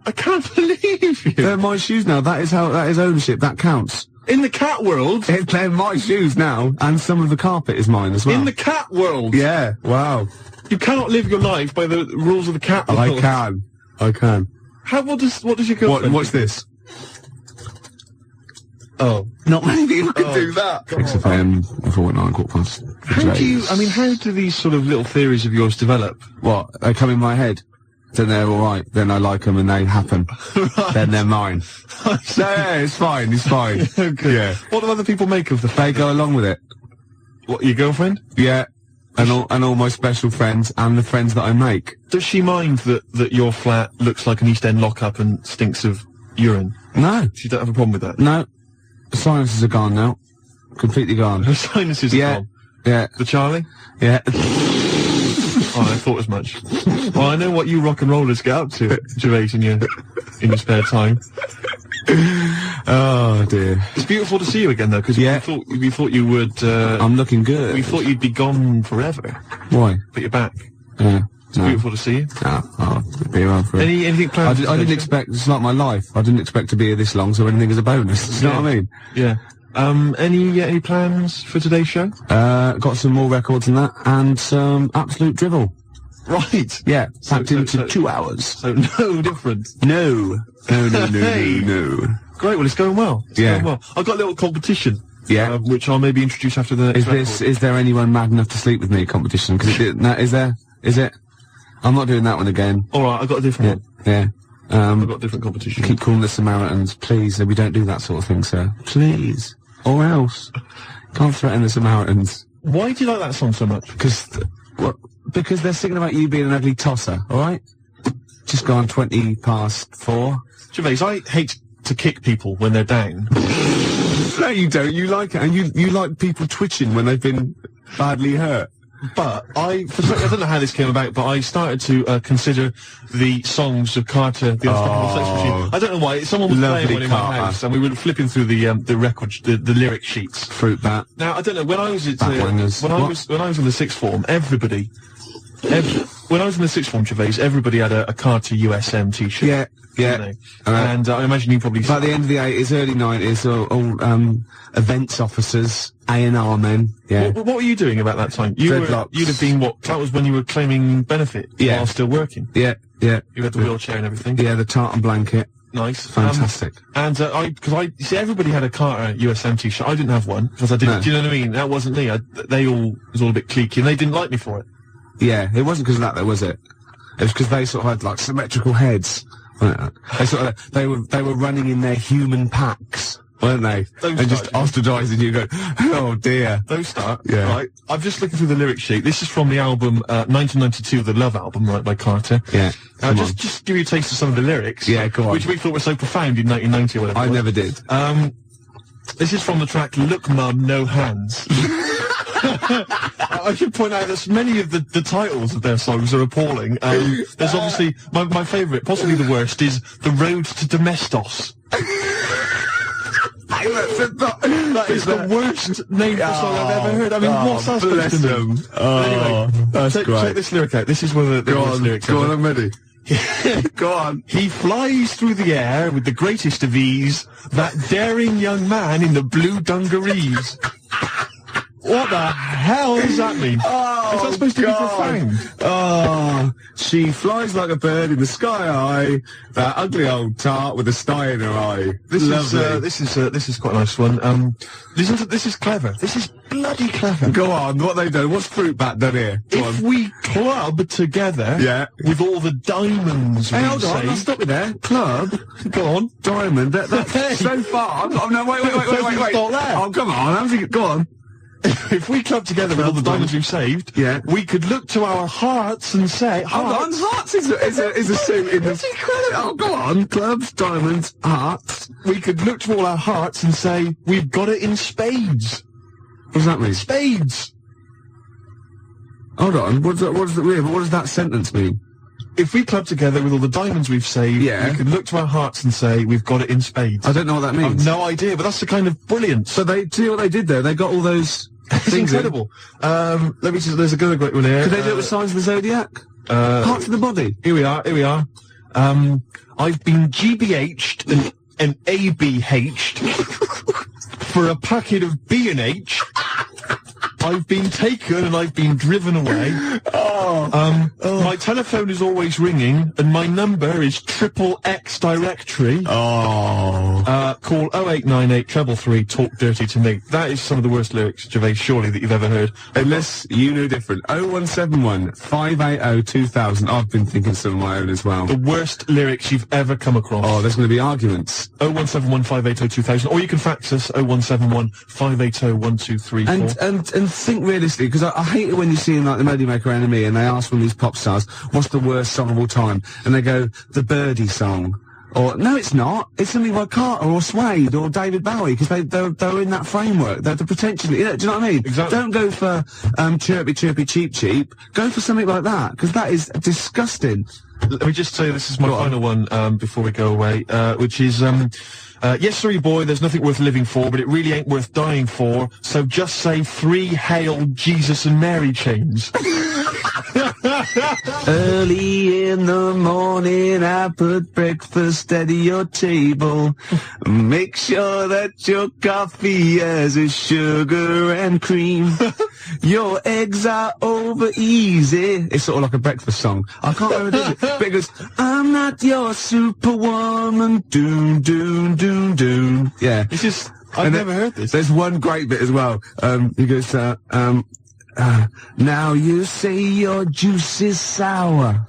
I can't believe you. They're my shoes now. That is ownership. That counts. In the cat world. They're my shoes now, and some of the carpet is mine as well. In the cat world. Yeah. Wow. You cannot live your life by the rules of the cat world. I can. What does your girlfriend? What's this? Oh. Not many people can do that. XFM 4.9 £4. How do these sort of little theories of yours develop? What? They come in my head. Then they're alright. Then I like them and they happen. Right. Then they're mine. Yeah, it's fine. Okay. Yeah. What do other people make of the fact? They go along with it. What, your girlfriend? Yeah. And all my special friends and the friends that I make. Does she mind that your flat looks like an East End lockup and stinks of urine? No. She don't have a problem with that? No. The sinuses are gone now. Completely gone. The sinuses are gone? Yeah. The Charlie? Yeah. Oh, I thought as much. Well, I know what you rock and rollers get up to, Gervais, in your spare time. Oh dear. It's beautiful to see you again, though, because we thought you would. I'm looking good. We thought you'd be gone forever. Why? But you're back. Yeah. It's beautiful to see you. I'll be around for it. Anything planned? I didn't expect, it's like my life. I didn't expect to be here this long, so anything is a bonus. You know what I mean? Yeah. Any plans for today's show? Got some more records than that, and some absolute drivel. Right. Yeah, packed into 2 hours. So no difference. No. Hey. No. Great, well, it's going well. It's going well. I've got a little competition. Yeah. Which I'll maybe introduce after the next Is there anyone mad enough to sleep with me competition? Cause is it? I'm not doing that one again. Alright, I've got a different one. Yeah. I've got a different competition. Keep calling the Samaritans, please. We don't do that sort of thing, sir. Please. Or else. Can't threaten the Samaritans. Why do you like that song so much? Because they're singing about you being an ugly tosser, alright? Just gone 20 past 4. Gervais, I hate to kick people when they're down. No, you don't. You like it. And you like people twitching when they've been badly hurt. But I don't know how this came about, but I started to consider the songs of Carter, the Unstoppable Sex Machine. I don't know why. Someone was playing one in my house, and we were flipping through the record, the lyric sheets. Fruit bat. Now I don't know when I was when I was in the sixth form, when I was in the sixth form, Gervais, everybody had a Carter USM T-shirt. Yeah. And I imagine you probably. By the end of the 80s, early 90s, all events officers, A&R men. Yeah. What were you doing about that time? You'd have been what? That was when you were claiming benefit while still working. Yeah. You had the wheelchair and everything. Yeah, the tartan blanket. Nice. Fantastic. Because everybody had a Carter USM T-shirt. I didn't have one because I didn't. No. Do you know what I mean? That wasn't me. It was all a bit cliquey, and they didn't like me for it. Yeah, it wasn't because of that, though, was it? It was because they sort of had like symmetrical heads. They were running in their human packs, weren't they? And just ostracising you, go, oh dear. Those start. Yeah. Right. I'm just looking through the lyric sheet. This is from the album 1992, the Love album, right, by Carter. Yeah. Just give you a taste of some of the lyrics. Yeah, go on. Which we thought were so profound in 1990 or whatever. I never did. This is from the track "Look, Mum, No Hands." I should point out that many of the titles of their songs are appalling. There's obviously my favourite, possibly the worst, is "The Road to Domestos." That is the worst name for a song I've ever heard. I mean, what's that supposed to mean? Anyway, that's great. Check this lyric out. This is one of the worst lyrics. Go on, I'm ready. Go on. He flies through the air with the greatest of ease, that daring young man in the blue dungarees. What the hell does that mean? Oh, is that supposed to be profound? Oh, she flies like a bird in the sky high. That ugly old tart with a sty in her eye. This is quite a nice one. This is clever. This is bloody clever. Go on, what they've done? What's Fruit Bat done here? If we club together, with all the diamonds. Hey, hold on, I'll stop you there. Club. Go on, diamond. That's so far. Oh no, wait. Oh, come on. Go on. If we club together with all the diamonds we've saved, we could look to our hearts and say, hold on, hearts is a suit in the... Oh, go on, clubs, diamonds, hearts. We could look to all our hearts and say, we've got it in spades. What does that mean? Spades. Hold on, what does that sentence mean? If we club together with all the diamonds we've saved, we can look to our hearts and say, we've got it in spades. I don't know what that means. I've no idea, but that's the kind of brilliance. So see what they did there? They got all those... It's incredible. Let me just, there's a good great one here. Could they do it with Signs of the Zodiac? Parts of the body. Here we are. I've been GBH'd and ABH'd for a packet of B&H. I've been taken and I've been driven away. My telephone is always ringing and my number is XXX directory. Call 0898 333 talk dirty to me. That is some of the worst lyrics, Gervais, surely, that you've ever heard. Unless you know different. 0171 580 2000. I've been thinking some of my own as well. The worst lyrics you've ever come across. Oh, there's going to be arguments. 0171 580 2000. Or you can fax us 0171 580 1234. And think realistically, because I hate it when you see like the Melody Maker Enemy and they ask one of these pop stars, what's the worst song of all time? And they go, the Birdie song. Or, no, it's not. It's something by Carter or Suede or David Bowie, because they're in that framework. They're potentially, do you know what I mean? Exactly. Don't go for, chirpy, chirpy, cheap, cheap. Go for something like that, because that is disgusting. Let me just say this is my final one, before we go away, which is, yes, sorry, boy, there's nothing worth living for, but it really ain't worth dying for, so just say 3 Hail Jesus and Mary chains. Early in the morning, I put breakfast at your table. Make sure that your coffee has a sugar and cream. Your eggs are over easy. It's sort of like a breakfast song. I can't remember it, but it goes, I'm not your superwoman. Doom, doom, doom, doom. Yeah. It's just, I've never heard this. There's one great bit as well. He goes, now you say your juice is sour.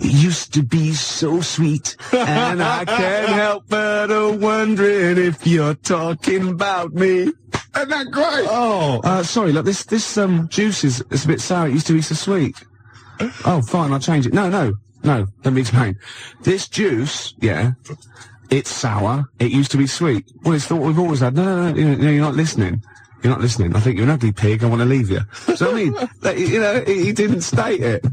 It used to be so sweet. And I can't help but wondering if you're talking about me. Isn't that great? Oh. Sorry, look, this juice is a bit sour. It used to be so sweet. Oh, fine, I'll change it. No, let me explain. This juice, yeah, it's sour. It used to be sweet. Well, it's what we've always had. No, you're not listening. You're not listening. I think you're an ugly pig. I want to leave you. So I mean, like, you know, he didn't state it.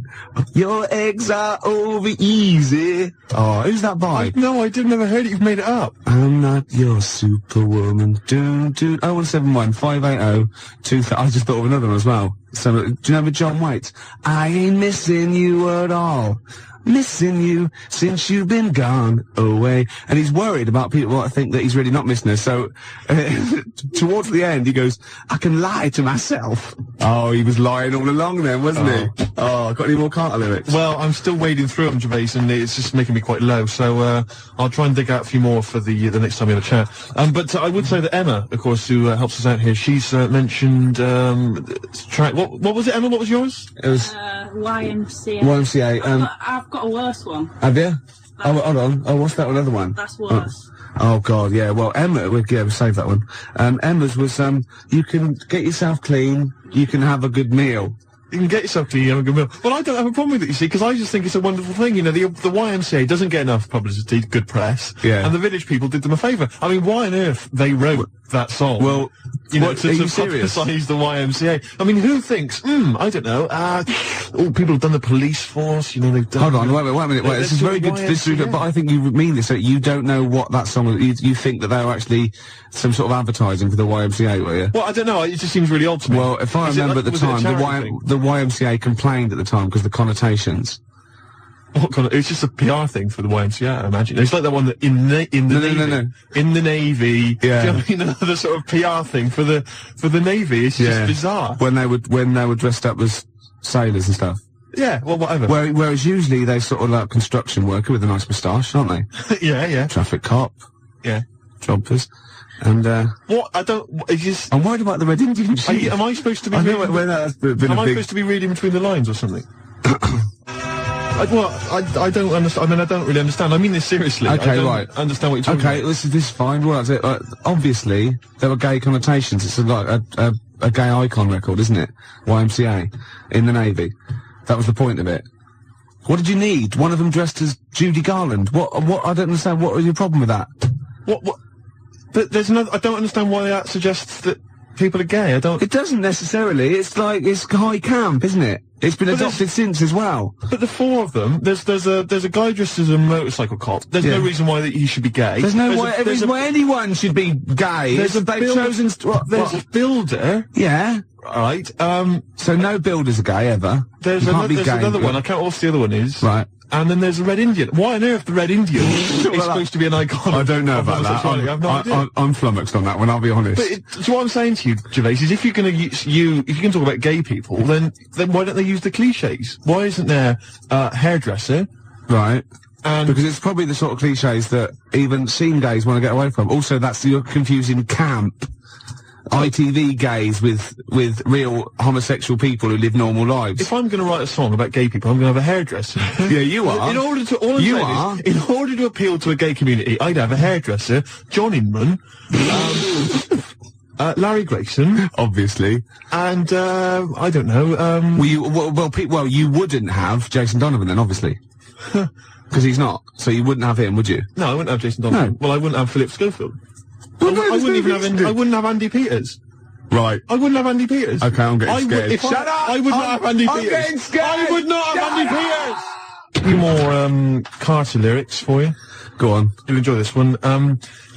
Your eggs are over easy. Oh, who's that by? No, I never heard it. You've made it up. I'm not your superwoman. 0171 580 2000. I just thought of another one as well. So, do you remember John Waite? I ain't missing you at all. Missing you since you've been gone away. And he's worried about people that think that he's really not missing her. So, towards the end, he goes, I can lie to myself. Oh, he was lying all along then, wasn't he? Oh, got any more Carter lyrics? Well, I'm still wading through them, Gervais, and it's just making me quite low. So, I'll try and dig out a few more for the next time we have a chat. But I would say that Emma, of course, who helps us out here, she's mentioned track. What was it, Emma? What was yours? It was YMCA. YMCA. I've got a worse one. Have you? Oh, hold on. Oh, what's that other one? That's worse. Oh God, yeah. Well, Emma, we'll save that one. Emma's was you can get yourself clean, you can have a good meal. You can get yourself clean, you have a good meal. Well, I don't have a problem with it, you see, because I just think it's a wonderful thing. You know, the YMCA doesn't get enough publicity, good press. Yeah. And the Village People did them a favour. I mean, why on earth they wrote that song? Well, you know, to serious? publicise the YMCA. I mean, who thinks, I don't know, people have done the police force, you know, they've done... Hold on, wait a minute, this is very good, but I think you mean this, so you don't know what that song is, you think that they were actually some sort of advertising for the YMCA, were you? Well, I don't know, it just seems really odd to me. Well, if I remember at the time, the YMCA complained at the time because the connotations. What kind of? It's just a PR thing for the YMCA, I imagine. It's like that one that in the Navy. Yeah. Do you know what I mean? Another sort of PR thing for the Navy. It's just bizarre. When they were dressed up as sailors and stuff. Yeah. Well, whatever. Whereas usually they sort of like construction worker with a nice moustache, aren't they? Yeah. Traffic cop. Yeah. Jobbers. And what? I don't. It's just. I'm worried about the Red Indian chief. Am I supposed to be? I know where that's been am I supposed to be reading between the lines or something? I don't understand. I mean, I don't really understand. I mean this seriously. Okay, I don't right. understand what you're talking about. Okay, this is fine. Well, obviously, there were gay connotations. It's like a gay icon record, isn't it? YMCA in the Navy. That was the point of it. What did you need? One of them dressed as Judy Garland. What? I don't understand. What was your problem with that? What? But there's no. I don't understand why that suggests that people are gay. It doesn't necessarily. It's like it's high camp, isn't it? It's been adopted since as well. But the four of them, there's a guy dressed as a motorcycle cop. There's no reason why he should be gay. There's no way anyone should be gay. There's a builder. Yeah. Right. So no builders are gay ever. There's another one. I can't remember what the other one is. Right. And then there's a Red Indian. Why on earth the Red Indian is supposed to be an icon? I don't know about that. I'm flummoxed on that one, I'll be honest. But so what I'm saying to you, Gervais, is if you're going to if you can talk about gay people, then why don't they use the cliches? Why isn't there a hairdresser? Right. Because it's probably the sort of cliches that even scene gays want to get away from. Also, you're confusing camp. ITV gays with real homosexual people who live normal lives. If I'm going to write a song about gay people, I'm going to have a hairdresser. Yeah, you are. In order to appeal to a gay community, I'd have a hairdresser, John Inman, Larry Grayson, obviously, and I don't know. You wouldn't have Jason Donovan then, obviously. Because he's not. So you wouldn't have him, would you? No, I wouldn't have Jason Donovan. No. Well, I wouldn't have Philip Schofield. I wouldn't have Andy Peters. Right. I wouldn't have Andy Peters. Okay, I'm getting scared. Shut up! I would not have Andy Peters. I'm getting scared! I would not have Andy Peters! A few more Carter lyrics for you. Go on. You'll enjoy this one.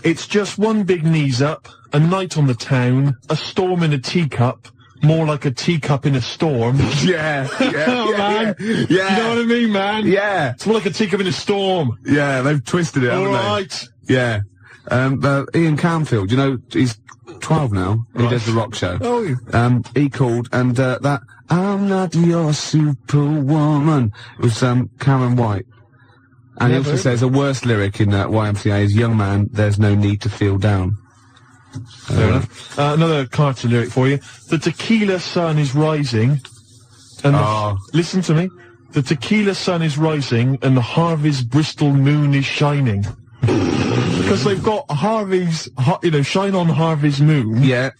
It's just one big knees up, a night on the town, a storm in a teacup, more like a teacup in a storm. Yeah, Man. yeah. You know what I mean, man? Yeah. It's more like a teacup in a storm. Yeah, they've twisted it, haven't Alright. they? Yeah. Ian Camfield, you know, he's 12 now. He Right. does the rock show. Oh. He called, and that I'm not your superwoman. It was Cameron White. And he Never also heard says a worse lyric in YMCA is, young man, there's no need to feel down. Fair enough. Another Carter lyric for you. The tequila sun is rising, and listen to me. The tequila sun is rising, and the Harvey's Bristol moon is shining. Because they've got Harvey's, shine on Harvey's moon. Yeah.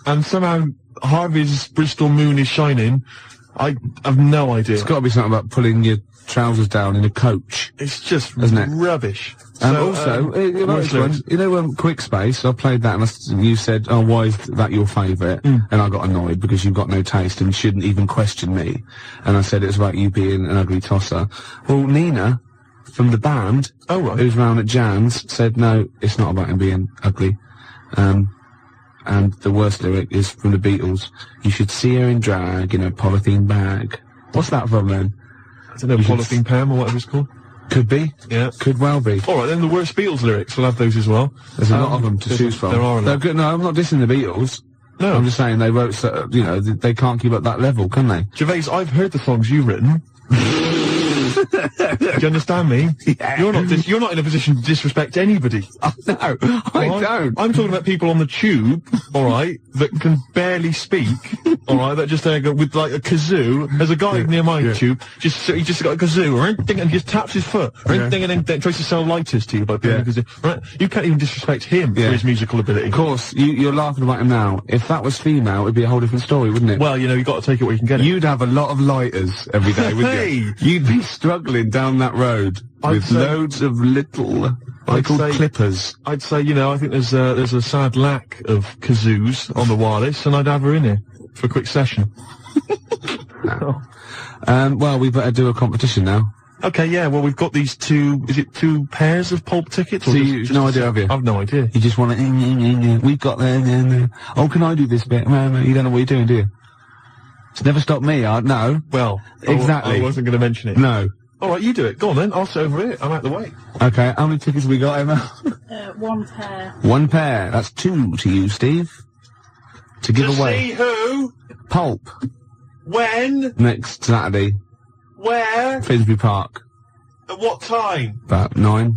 And somehow Harvey's Bristol moon is shining. I have no idea. It's got to be something about pulling your trousers down in a coach. It's just Isn't it? rubbish. And also, you know this one, you know, Quick Space, I played that and you said, oh, why is that your favourite? And I got annoyed because you've got no taste and shouldn't even question me. And I said it was about you being an ugly tosser. Well, Nina, from the band, who's round at Jan's, said, no, it's not about him being ugly. And the worst lyric is from the Beatles, you should see her in drag in a polythene bag. What's that from then? I don't know, Polythene Pam or whatever it's called. Could be. Yeah. Could well be. Alright, then the worst Beatles lyrics, we'll have those as well. There's a lot of them to choose from. There are a lot. No, I'm not dissing the Beatles. No. I'm just saying they wrote, they can't keep up that level, can they? Gervais, I've heard the songs you've written. Do you understand me? Yeah. You're not in a position to disrespect anybody. No, I don't. I'm talking about people on the tube, alright, that can barely speak, alright, that just go with like a kazoo. There's a guy near my tube, he just got a kazoo, and he just taps his foot, and then tries to sell lighters to you by playing a kazoo. Right? You can't even disrespect him for his musical ability. Of course, you're laughing about him now. If that was female, it'd be a whole different story, wouldn't it? Well, you've got to take it where you can get it. You'd have a lot of lighters every day, wouldn't you? You'd be struggling down that road with loads of little, called clippers. I'd say, I think there's a sad lack of kazoos on the wireless, and I'd have her in here for a quick session. Well, we better do a competition now. Okay, yeah, well, we've got these two pairs of pulp tickets? So you've no idea, have you? I've no idea. You just want to, we've got there. Oh, can I do this bit? You don't know what you're doing, do you? It's never stopped me, no. Well, exactly. I wasn't going to mention it. No. Alright, you do it. Go on then, I'll sit over it. I'm out the way. Okay, how many tickets have we got, Emma? One pair. One pair. That's two to you, Steve. To give away. See who? Pulp. When? Next Saturday. Where? Finsbury Park. At what time? About 9.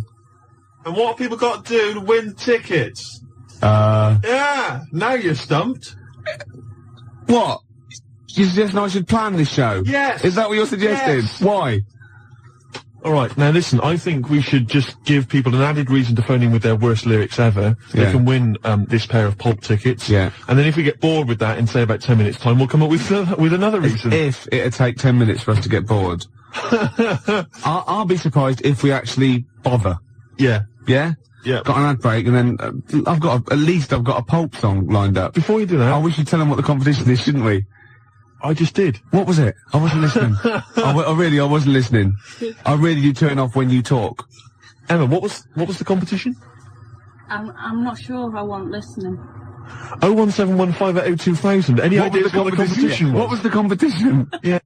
And what have people got to do to win tickets? Yeah, now you're stumped. What? You're suggesting I should plan this show? Yes. Is that what you're suggesting? Yes. Why? Alright, now listen, I think we should just give people an added reason to phone in with their worst lyrics ever. They can win this pair of pulp tickets. Yeah. And then if we get bored with that in, say, about 10 minutes' time, we'll come up with another reason. If it'd take 10 minutes for us to get bored. I'll be surprised if we actually bother. Yeah. Yeah? Yeah. Got an ad break, and then I've got a pulp song lined up. Before you do that... Oh, we should tell them what the competition is, shouldn't we? I just did. What was it? I wasn't listening. I wasn't listening. I really do turn off when you talk. Emma, what was the competition? I'm not sure I wasn't listening. 01715 Any ideas what the competition was? What was the competition? Yeah.